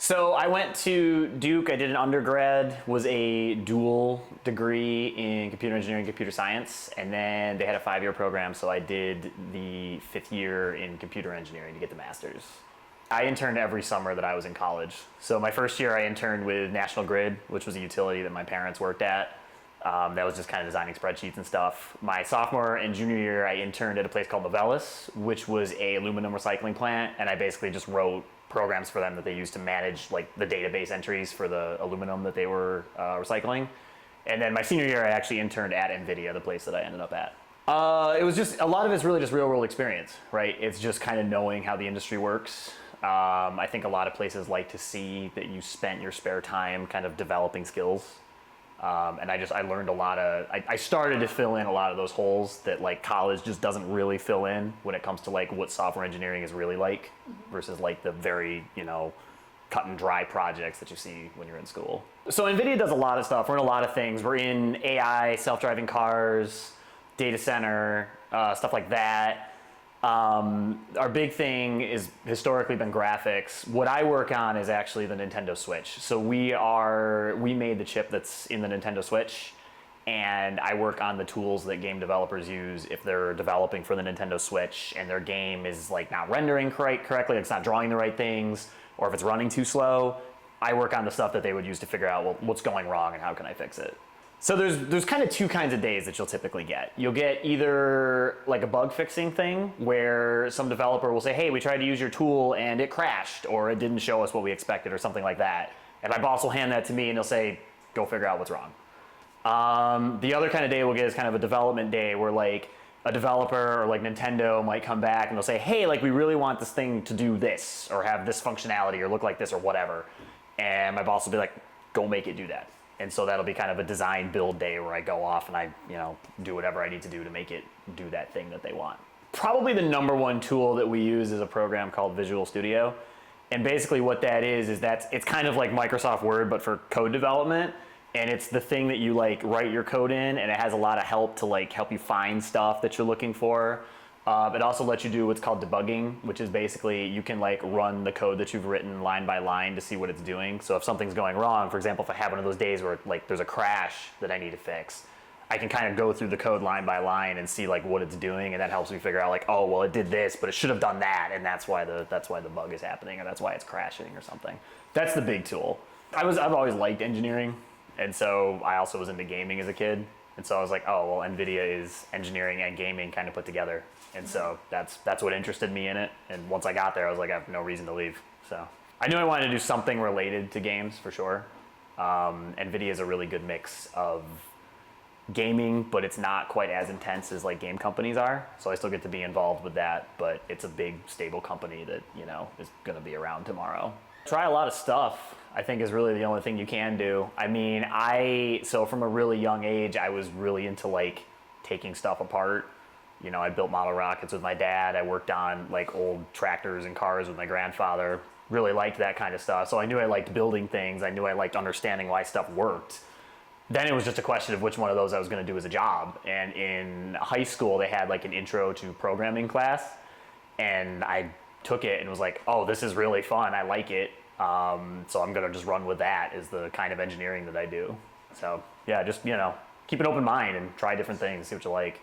So I went to Duke. I did an undergrad, was a dual degree in computer engineering, computer science, and then they had a 5-year program, so I did the 5th year in computer engineering to get the master's. I interned every summer that I was in college. So my first year I interned with National Grid, which was a utility that my parents worked at. That was just kind of designing spreadsheets and stuff. My sophomore and junior year I interned at a place called Novelis, which was a aluminum recycling plant, and I basically just wrote programs for them that they used to manage like the database entries for the aluminum that they were recycling. And then my senior year I actually interned at NVIDIA, the place that I ended up at. It was just, a lot of it's really just real world experience, right? It's just kind of knowing how the industry works. I think a lot of places like to see that you spent your spare time kind of developing skills. And I learned a lot of, I started to fill in a lot of those holes that like college just doesn't really fill in when it comes to like what software engineering is really like versus like the very, cut and dry projects that you see when you're in school. So NVIDIA does a lot of stuff. We're in a lot of things. We're in AI, self-driving cars, data center, stuff like that. Our big thing is historically been graphics. What I work on is actually the Nintendo Switch. So we made the chip that's in the Nintendo Switch, and I work on the tools that game developers use if they're developing for the Nintendo Switch and their game is like not rendering correctly, it's not drawing the right things, or if it's running too slow. I work on the stuff that they would use to figure out, well, what's going wrong and how can I fix it. So there's kind of two kinds of days that you'll typically get. You'll get either like a bug fixing thing where some developer will say, hey, we tried to use your tool and it crashed or it didn't show us what we expected or something like that. And my boss will hand that to me and he'll say, go figure out what's wrong. The other kind of day we'll get is kind of a development day where like a developer or like Nintendo might come back and they'll say, hey, like we really want this thing to do this or have this functionality or look like this or whatever. And my boss will be like, go make it do that. And so that'll be kind of a design build day where I go off and I, do whatever I need to do to make it do that thing that they want. Probably the number one tool that we use is a program called Visual Studio. And basically what that is it's kind of like Microsoft Word, but for code development. And it's the thing that you like write your code in, and it has a lot of help to like help you find stuff that you're looking for. It also lets you do what's called debugging, which is basically you can like run the code that you've written line by line to see what it's doing. So if something's going wrong, for example, if I have one of those days where like there's a crash that I need to fix, I can kind of go through the code line by line and see like what it's doing, and that helps me figure out like, oh, well, it did this, but it should have done that, and that's why the bug is happening, or that's why it's crashing or something. That's the big tool. I've always liked engineering, and so I also was into gaming as a kid. And so I was like, oh, well, NVIDIA is engineering and gaming kind of put together. And so that's what interested me in it. And once I got there, I was like, I have no reason to leave. So I knew I wanted to do something related to games for sure. NVIDIA is a really good mix of gaming, but it's not quite as intense as like game companies are. So I still get to be involved with that, but it's a big, stable company that, is going to be around tomorrow. Try a lot of stuff, I think, is really the only thing you can do. I mean, so from a really young age, I was really into like taking stuff apart. I built model rockets with my dad. I worked on like old tractors and cars with my grandfather. Really liked that kind of stuff. So I knew I liked building things. I knew I liked understanding why stuff worked. Then it was just a question of which one of those I was going to do as a job. And in high school, they had like an intro to programming class. And I took it and was like, oh, this is really fun. I like it. So I'm going to just run with that as the kind of engineering that I do. So yeah, just, keep an open mind and try different things, see what you like.